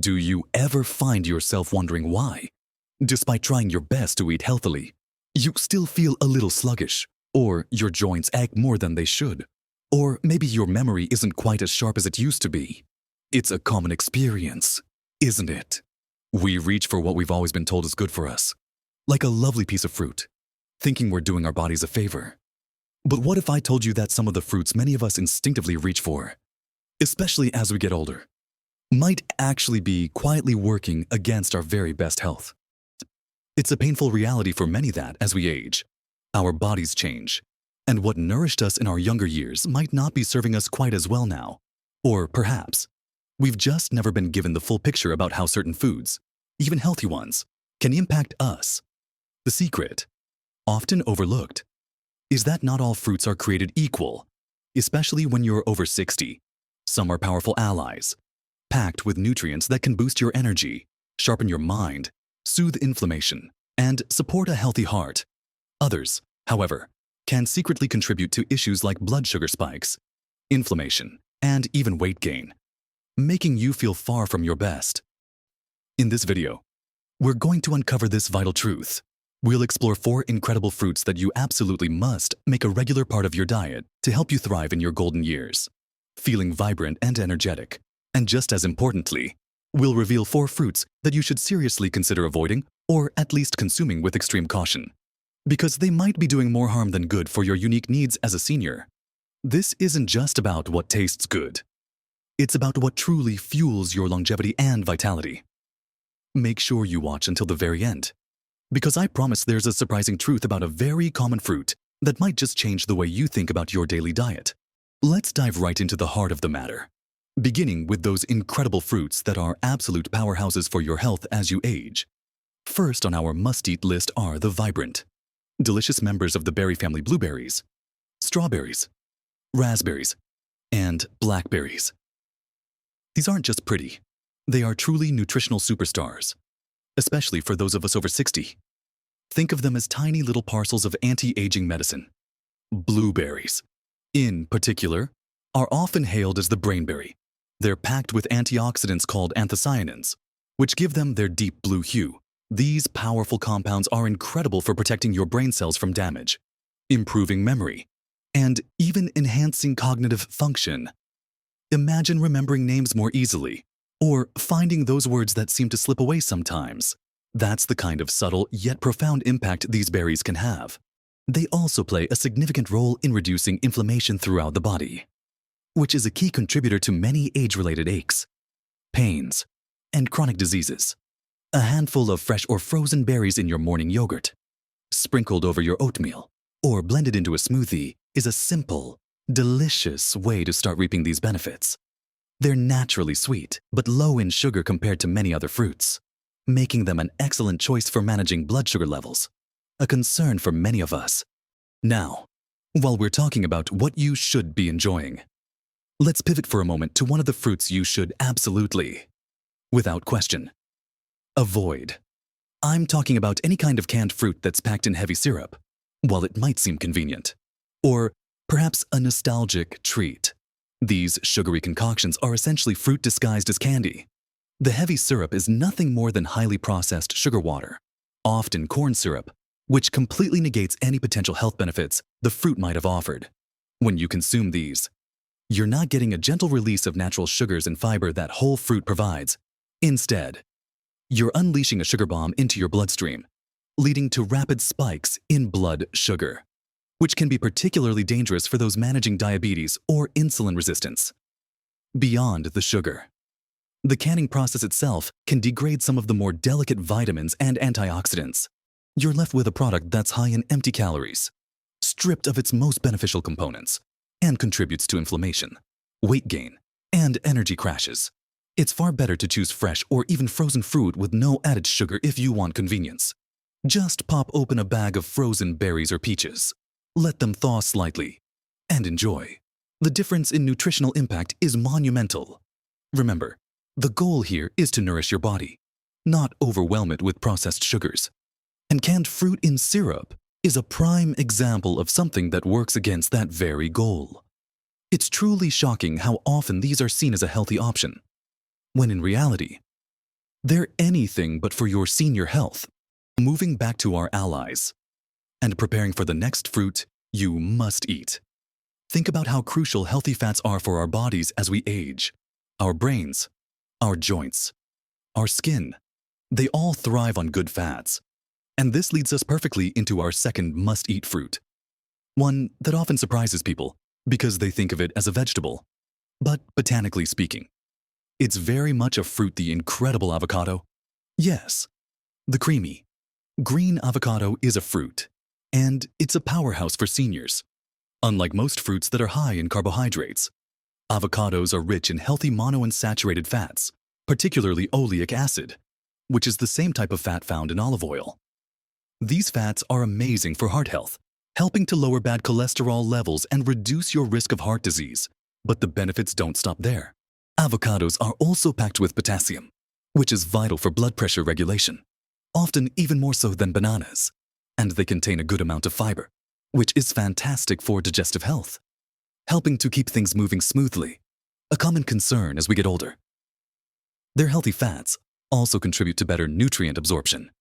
Do you ever find yourself wondering why, despite trying your best to eat healthily, you still feel a little sluggish, or your joints ache more than they should, or maybe your memory isn't quite as sharp as it used to be? It's a common experience, isn't it? We reach for what we've always been told is good for us, like a lovely piece of fruit, thinking we're doing our bodies a favor. But what if I told you that some of the fruits many of us instinctively reach for, especially as we get older, might actually be quietly working against our very best health? It's a painful reality for many that, as we age, our bodies change, and what nourished us in our younger years might not be serving us quite as well now. Or perhaps, we've just never been given the full picture about how certain foods, even healthy ones, can impact us. The secret, often overlooked, is that not all fruits are created equal, especially when you're over 60. Some are powerful allies, packed with nutrients that can boost your energy, sharpen your mind, soothe inflammation, and support a healthy heart. Others, however, can secretly contribute to issues like blood sugar spikes, inflammation, and even weight gain, making you feel far from your best. In this video, we're going to uncover this vital truth. We'll explore 4 incredible fruits that you absolutely must make a regular part of your diet to help you thrive in your golden years, feeling vibrant and energetic. And just as importantly, we'll reveal 4 fruits that you should seriously consider avoiding or at least consuming with extreme caution, because they might be doing more harm than good for your unique needs as a senior. This isn't just about what tastes good. It's about what truly fuels your longevity and vitality. Make sure you watch until the very end, because I promise there's a surprising truth about a very common fruit that might just change the way you think about your daily diet. Let's dive right into the heart of the matter, beginning with those incredible fruits that are absolute powerhouses for your health as you age. First on our must-eat list are the vibrant, delicious members of the berry family: blueberries, strawberries, raspberries, and blackberries. These aren't just pretty. They are truly nutritional superstars, especially for those of us over 60. Think of them as tiny little parcels of anti-aging medicine. Blueberries, in particular, are often hailed as the brainberry. They're packed with antioxidants called anthocyanins, which give them their deep blue hue. These powerful compounds are incredible for protecting your brain cells from damage, improving memory, and even enhancing cognitive function. Imagine remembering names more easily, or finding those words that seem to slip away sometimes. That's the kind of subtle yet profound impact these berries can have. They also play a significant role in reducing inflammation throughout the body, which is a key contributor to many age-related aches, pains, and chronic diseases. A handful of fresh or frozen berries in your morning yogurt, sprinkled over your oatmeal, or blended into a smoothie is a simple, delicious way to start reaping these benefits. They're naturally sweet, but low in sugar compared to many other fruits, making them an excellent choice for managing blood sugar levels, a concern for many of us. Now, while we're talking about what you should be enjoying, let's pivot for a moment to one of the fruits you should absolutely, without question, avoid. I'm talking about any kind of canned fruit that's packed in heavy syrup. While it might seem convenient, or perhaps a nostalgic treat, these sugary concoctions are essentially fruit disguised as candy. The heavy syrup is nothing more than highly processed sugar water, often corn syrup, which completely negates any potential health benefits the fruit might have offered. When you consume these, you're not getting a gentle release of natural sugars and fiber that whole fruit provides. Instead, you're unleashing a sugar bomb into your bloodstream, leading to rapid spikes in blood sugar, which can be particularly dangerous for those managing diabetes or insulin resistance. Beyond the sugar, the canning process itself can degrade some of the more delicate vitamins and antioxidants. You're left with a product that's high in empty calories, stripped of its most beneficial components, and contributes to inflammation, weight gain, and energy crashes. It's far better to choose fresh or even frozen fruit with no added sugar if you want convenience. Just pop open a bag of frozen berries or peaches, let them thaw slightly, and enjoy. The difference in nutritional impact is monumental. Remember, the goal here is to nourish your body, not overwhelm it with processed sugars. And canned fruit in syrup is a prime example of something that works against that very goal. It's truly shocking how often these are seen as a healthy option, when in reality, They're anything but for your senior health. Moving back to our allies and preparing for the next fruit you must eat. Think about how crucial healthy fats are for our bodies as we age. Our brains, our joints, our skin, they all thrive on good fats. And this leads us perfectly into our second must-eat fruit. One that often surprises people because they think of it as a vegetable. But botanically speaking, it's very much a fruit, the incredible avocado. Yes, the creamy, green avocado is a fruit, and it's a powerhouse for seniors. Unlike most fruits that are high in carbohydrates, avocados are rich in healthy monounsaturated fats, particularly oleic acid, which is the same type of fat found in olive oil. These fats are amazing for heart health, helping to lower bad cholesterol levels and reduce your risk of heart disease. But the benefits don't stop there. Avocados are also packed with potassium, which is vital for blood pressure regulation, often even more so than bananas. And they contain a good amount of fiber, which is fantastic for digestive health, helping to keep things moving smoothly, a common concern as we get older. Their healthy fats also contribute to better nutrient absorption,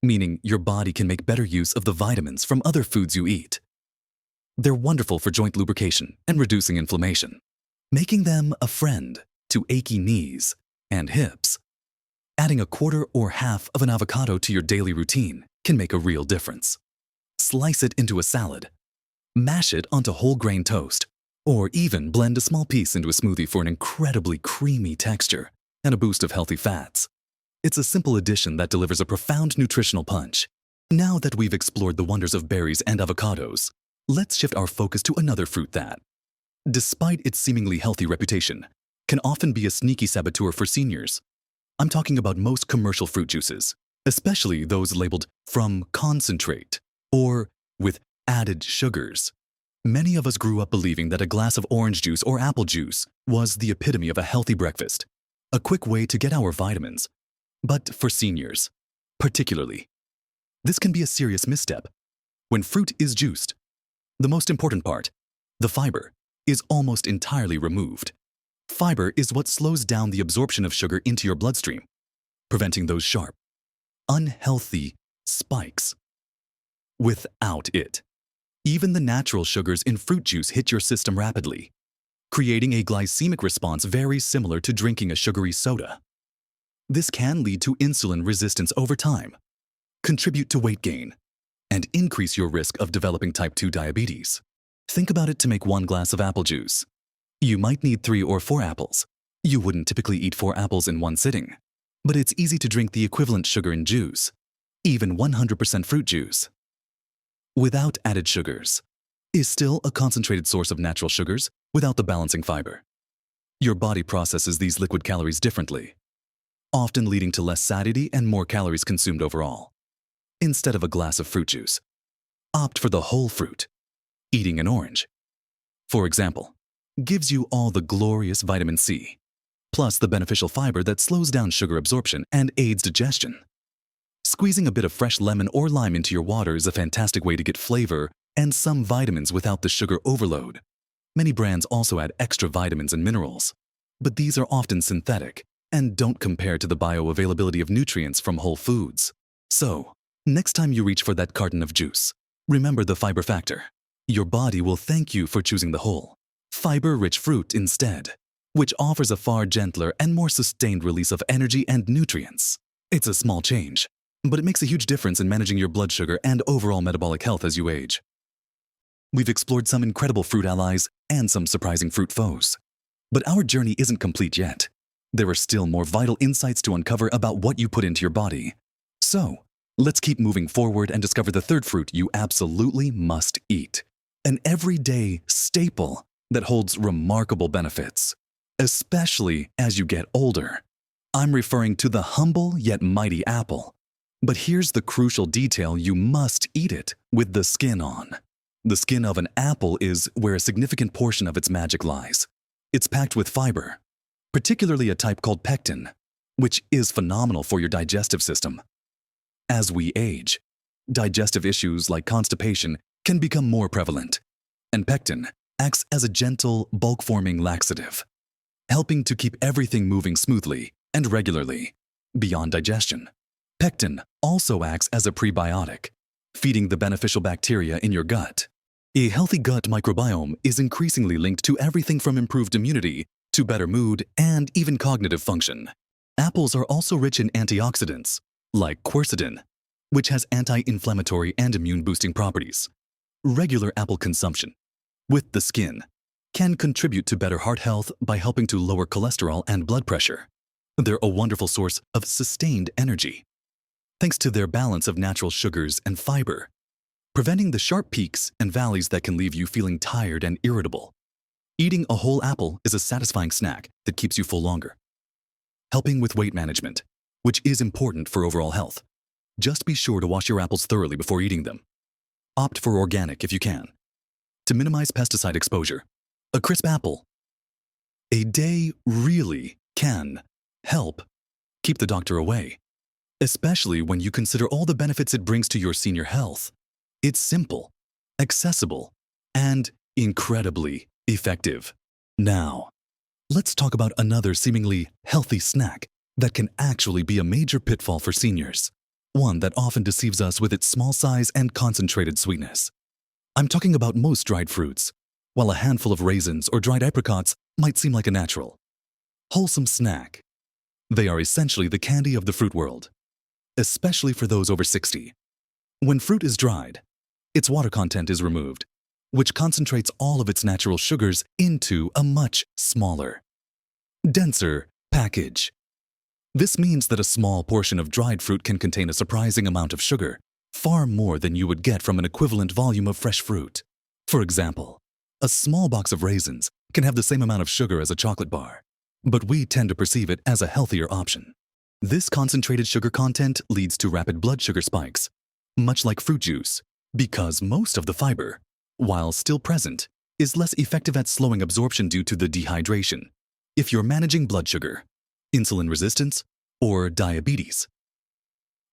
meaning your body can make better use of the vitamins from other foods you eat. They're wonderful for joint lubrication and reducing inflammation, making them a friend to achy knees and hips. Adding a quarter or half of an avocado to your daily routine can make a real difference. Slice it into a salad, mash it onto whole grain toast, or even blend a small piece into a smoothie for an incredibly creamy texture and a boost of healthy fats. It's a simple addition that delivers a profound nutritional punch. Now that we've explored the wonders of berries and avocados, let's shift our focus to another fruit that, despite its seemingly healthy reputation, can often be a sneaky saboteur for seniors. I'm talking about most commercial fruit juices, especially those labeled from concentrate or with added sugars. Many of us grew up believing that a glass of orange juice or apple juice was the epitome of a healthy breakfast, a quick way to get our vitamins. But for seniors, particularly, this can be a serious misstep. When fruit is juiced, the most important part, the fiber, is almost entirely removed. Fiber is what slows down the absorption of sugar into your bloodstream, preventing those sharp, unhealthy spikes. Without it, even the natural sugars in fruit juice hit your system rapidly, creating a glycemic response very similar to drinking a sugary soda. This can lead to insulin resistance over time, contribute to weight gain, and increase your risk of developing type 2 diabetes. Think about it. To make 1 glass of apple juice, you might need 3 or 4 apples. You wouldn't typically eat 4 apples in one sitting, but it's easy to drink the equivalent sugar in juice, even 100% fruit juice. Without added sugars, is still a concentrated source of natural sugars without the balancing fiber. Your body processes these liquid calories differently, often leading to less satiety and more calories consumed overall. Instead of a glass of fruit juice, opt for the whole fruit. Eating an orange, for example, gives you all the glorious vitamin C, plus the beneficial fiber that slows down sugar absorption and aids digestion. Squeezing a bit of fresh lemon or lime into your water is a fantastic way to get flavor and some vitamins without the sugar overload. Many brands also add extra vitamins and minerals, but these are often synthetic and don't compare to the bioavailability of nutrients from whole foods. So, next time you reach for that carton of juice, remember the fiber factor. Your body will thank you for choosing the whole, fiber-rich fruit instead, which offers a far gentler and more sustained release of energy and nutrients. It's a small change, but it makes a huge difference in managing your blood sugar and overall metabolic health as you age. We've explored some incredible fruit allies and some surprising fruit foes. But our journey isn't complete yet. There are still more vital insights to uncover about what you put into your body. So, let's keep moving forward and discover the third fruit you absolutely must eat. An everyday staple that holds remarkable benefits, especially as you get older. I'm referring to the humble yet mighty apple. But here's the crucial detail: you must eat it with the skin on. The skin of an apple is where a significant portion of its magic lies. It's packed with fiber, particularly a type called pectin, which is phenomenal for your digestive system. As we age, digestive issues like constipation can become more prevalent, and pectin acts as a gentle, bulk-forming laxative, helping to keep everything moving smoothly and regularly. beyond digestion. Pectin also acts as a prebiotic, feeding the beneficial bacteria in your gut. A healthy gut microbiome is increasingly linked to everything from improved immunity to better mood and even cognitive function. Apples are also rich in antioxidants, like quercetin, which has anti-inflammatory and immune-boosting properties. Regular apple consumption, with the skin, can contribute to better heart health by helping to lower cholesterol and blood pressure. They're a wonderful source of sustained energy, thanks to their balance of natural sugars and fiber, preventing the sharp peaks and valleys that can leave you feeling tired and irritable. Eating a whole apple is a satisfying snack that keeps you full longer. Helping with weight management, which is important for overall health. Just be sure to wash your apples thoroughly before eating them. Opt for organic if you can. To minimize pesticide exposure, a crisp apple a day really can help keep the doctor away, especially when you consider all the benefits it brings to your senior health. It's simple, accessible, and incredibly effective. Now, let's talk about another seemingly healthy snack that can actually be a major pitfall for seniors, one that often deceives us with its small size and concentrated sweetness. I'm talking about most dried fruits. While a handful of raisins or dried apricots might seem like a natural, wholesome snack, they are essentially the candy of the fruit world, especially for those over 60. When fruit is dried, its water content is removed, which concentrates all of its natural sugars into a much smaller, denser package. This means that a small portion of dried fruit can contain a surprising amount of sugar, far more than you would get from an equivalent volume of fresh fruit. For example, a small box of raisins can have the same amount of sugar as a chocolate bar, but we tend to perceive it as a healthier option. This concentrated sugar content leads to rapid blood sugar spikes, much like fruit juice, because most of the fiber, while still present, is less effective at slowing absorption due to the dehydration. If you're managing blood sugar, insulin resistance, or diabetes,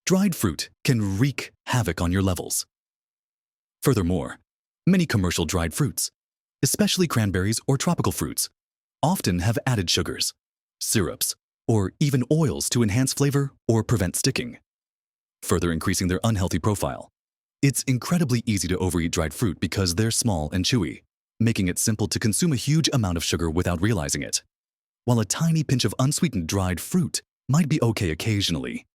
dried fruit can wreak havoc on your levels. Furthermore, many commercial dried fruits, especially cranberries or tropical fruits, often have added sugars, syrups, or even oils to enhance flavor or prevent sticking, further increasing their unhealthy profile. It's incredibly easy to overeat dried fruit because they're small and chewy, making it simple to consume a huge amount of sugar without realizing it. While a tiny pinch of unsweetened dried fruit might be okay occasionally,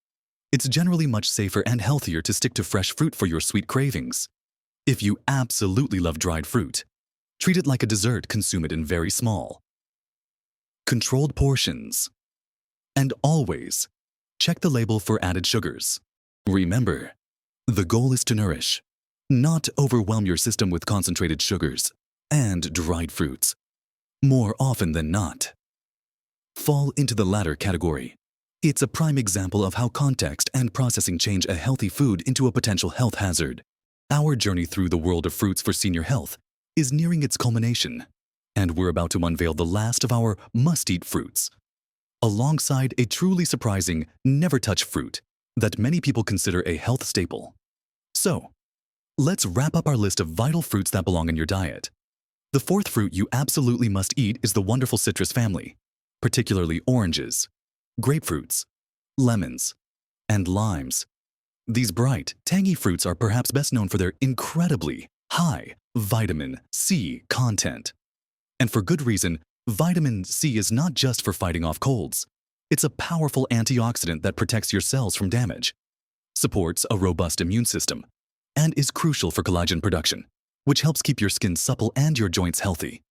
it's generally much safer and healthier to stick to fresh fruit for your sweet cravings. If you absolutely love dried fruit, treat it like a dessert, consume it in very small, controlled portions. And always, check the label for added sugars. Remember, the goal is to nourish, not overwhelm your system with concentrated sugars and dried fruits. More often than not, fall into the latter category. It's a prime example of how context and processing change a healthy food into a potential health hazard. Our journey through the world of fruits for senior health is nearing its culmination, and we're about to unveil the last of our must-eat fruits, alongside a truly surprising never-touch fruit that many people consider a health staple. So, let's wrap up our list of vital fruits that belong in your diet. The fourth fruit you absolutely must eat is the wonderful citrus family, particularly oranges, grapefruits, lemons, and limes. These bright, tangy fruits are perhaps best known for their incredibly high vitamin C content. And for good reason, vitamin C is not just for fighting off colds. It's a powerful antioxidant that protects your cells from damage, supports a robust immune system, and is crucial for collagen production, which helps keep your skin supple and your joints healthy.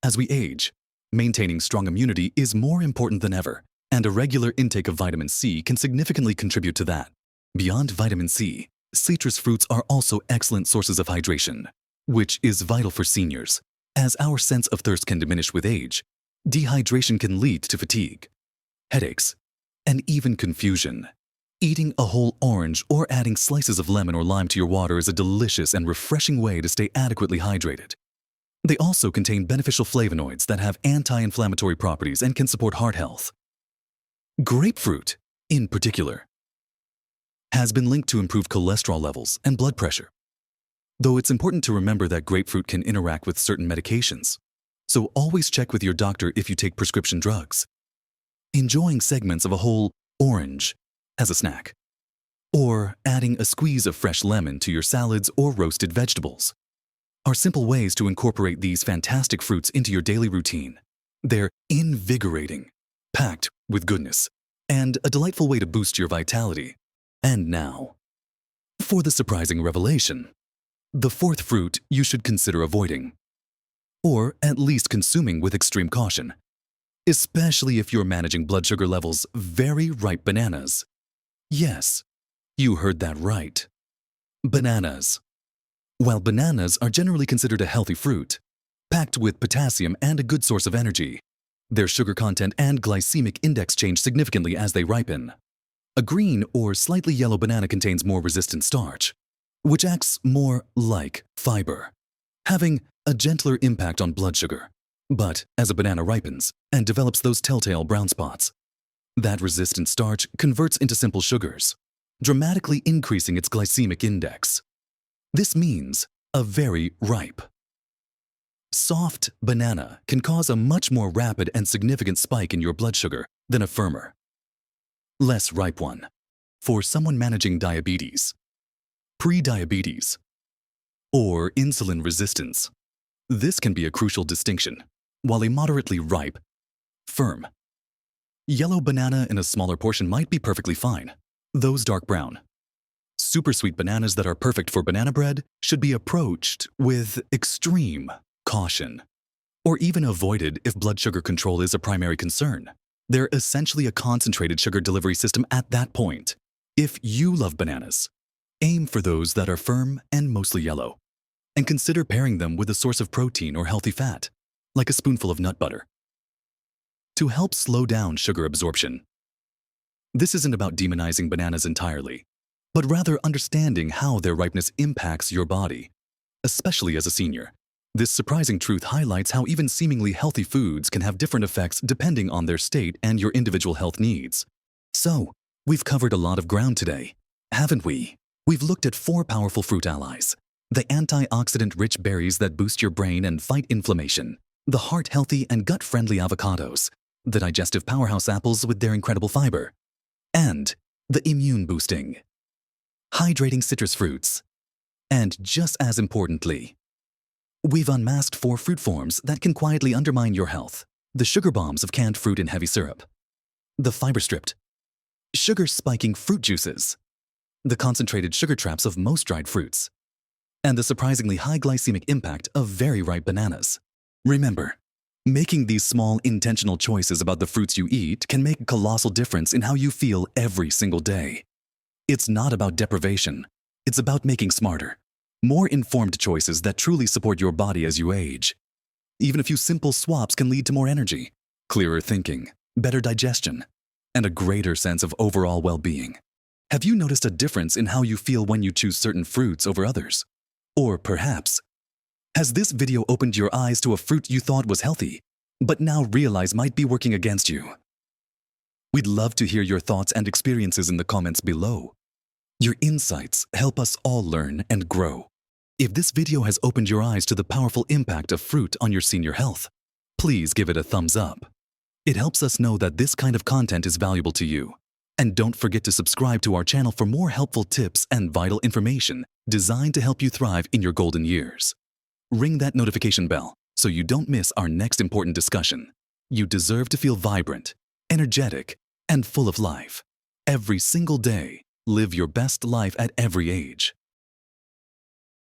As we age, maintaining strong immunity is more important than ever, and a regular intake of vitamin C can significantly contribute to that. Beyond vitamin C, citrus fruits are also excellent sources of hydration, which is vital for seniors. As our sense of thirst can diminish with age, dehydration can lead to fatigue, headaches, and even confusion. Eating a whole orange or adding slices of lemon or lime to your water is a delicious and refreshing way to stay adequately hydrated. They also contain beneficial flavonoids that have anti-inflammatory properties and can support heart health. Grapefruit, in particular, has been linked to improved cholesterol levels and blood pressure, though it's important to remember that grapefruit can interact with certain medications, so always check with your doctor if you take prescription drugs. Enjoying segments of a whole orange as a snack. Or adding a squeeze of fresh lemon to your salads or roasted vegetables are simple ways to incorporate these fantastic fruits into your daily routine. They're invigorating, packed with goodness, and a delightful way to boost your vitality. And now, for the surprising revelation, the fourth fruit you should consider avoiding, or at least consuming with extreme caution, especially if you're managing blood sugar levels. Very ripe bananas. Yes, you heard that right. Bananas. While bananas are generally considered a healthy fruit, packed with potassium and a good source of energy, their sugar content and glycemic index change significantly as they ripen. A green or slightly yellow banana contains more resistant starch, which acts more like fiber, having a gentler impact on blood sugar. But as a banana ripens and develops those telltale brown spots, that resistant starch converts into simple sugars, dramatically increasing its glycemic index. This means a very ripe, soft banana can cause a much more rapid and significant spike in your blood sugar than a firmer, less ripe one. For someone managing diabetes, pre-diabetes, or insulin resistance, this can be a crucial distinction. While a moderately ripe, firm, yellow banana in a smaller portion might be perfectly fine, those dark brown, super sweet bananas that are perfect for banana bread should be approached with extreme caution, or even avoided if blood sugar control is a primary concern. They're essentially a concentrated sugar delivery system at that point. If you love bananas, aim for those that are firm and mostly yellow, and consider pairing them with a source of protein or healthy fat, like a spoonful of nut butter, to help slow down sugar absorption. This isn't about demonizing bananas entirely, but rather understanding how their ripeness impacts your body, especially as a senior. This surprising truth highlights how even seemingly healthy foods can have different effects depending on their state and your individual health needs. So, we've covered a lot of ground today, haven't we? We've looked at 4 powerful fruit allies: the antioxidant-rich berries that boost your brain and fight inflammation, the heart-healthy and gut-friendly avocados, the digestive powerhouse apples with their incredible fiber, and the immune-boosting, hydrating citrus fruits. And just as importantly, we've unmasked 4 fruit forms that can quietly undermine your health: the sugar bombs of canned fruit in heavy syrup, the fiber-stripped, sugar-spiking fruit juices, the concentrated sugar traps of most dried fruits, and the surprisingly high glycemic impact of very ripe bananas. Remember, making these small, intentional choices about the fruits you eat can make a colossal difference in how you feel every single day. It's not about deprivation. It's about making smarter, more informed choices that truly support your body as you age. Even a few simple swaps can lead to more energy, clearer thinking, better digestion, and a greater sense of overall well-being. Have you noticed a difference in how you feel when you choose certain fruits over others? Or perhaps, has this video opened your eyes to a fruit you thought was healthy, but now realize might be working against you? We'd love to hear your thoughts and experiences in the comments below. Your insights help us all learn and grow. If this video has opened your eyes to the powerful impact of fruit on your senior health, please give it a thumbs up. It helps us know that this kind of content is valuable to you. And don't forget to subscribe to our channel for more helpful tips and vital information designed to help you thrive in your golden years. Ring that notification bell so you don't miss our next important discussion. You deserve to feel vibrant, energetic, and full of life. Every single day, live your best life at every age.